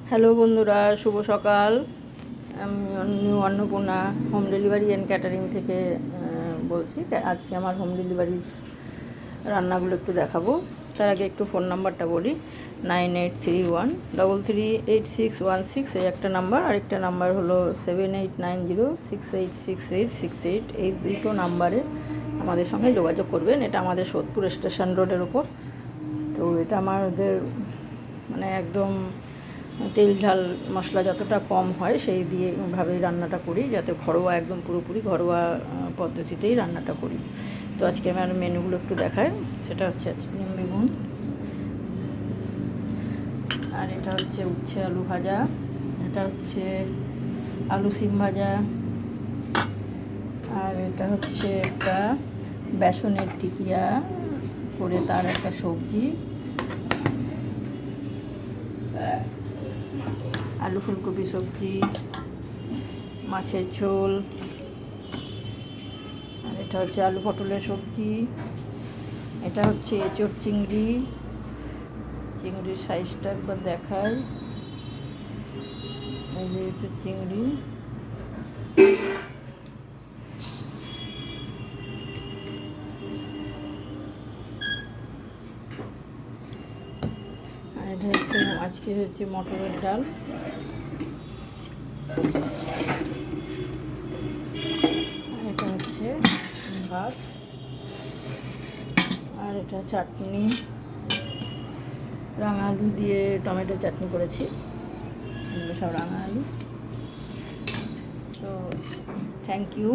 Hello বন্ধুরা, শুভ সকাল। আমি new Annapurna home delivery and catering থেকে বলছি। আজকে আমার হোম ডেলিভারির রান্নাগুলো একটু দেখাবো। তার আগে একটু ফোন নাম্বারটা বলি। 9831338616 এই একটা নাম্বার, আরেকটা নাম্বার হলো 7890686868। এই দুটো নাম্বারে আমাদের সঙ্গে যোগাযোগ করবেন। এটা আমাদের সোদপুর স্টেশন রোডের ওপর। তো এটা আমাদের মানে একদম তেল ঝাল মশলা যতটা কম হয় সেই দিয়েভাবেই রান্নাটা করি, যাতে ঘরোয়া একদম পুরোপুরি ঘরোয়া পদ্ধতিতেই রান্নাটা করি। তো আজকে আমার মেনুগুলো একটু দেখায়। সেটা হচ্ছে নিম বেগুন, আর এটা হচ্ছে উচ্ছে আলু ভাজা, এটা হচ্ছে আলু সিম ভাজা, আর এটা হচ্ছে একটা বেসনের টিকিয়া করে তার একটা সবজি, আলু ফুলকপি সবজি, মাছের ঝোল, আর এটা হচ্ছে আলু পটলের সবজি, এটা হচ্ছে এঁচোড় চিংড়ি। চিংড়ির সাইজটা একবার দেখাই। এই যে এঁচোড় চিংড়ি, আর এটা হচ্ছে আজকে হচ্ছে মটরের ডাল, আর এটা হচ্ছে ভাত, আর এটা চাটনি, রাঙা আলু দিয়ে টমেটো চাটনি করেছি, সব রাঙা আলু। তো থ্যাংক ইউ।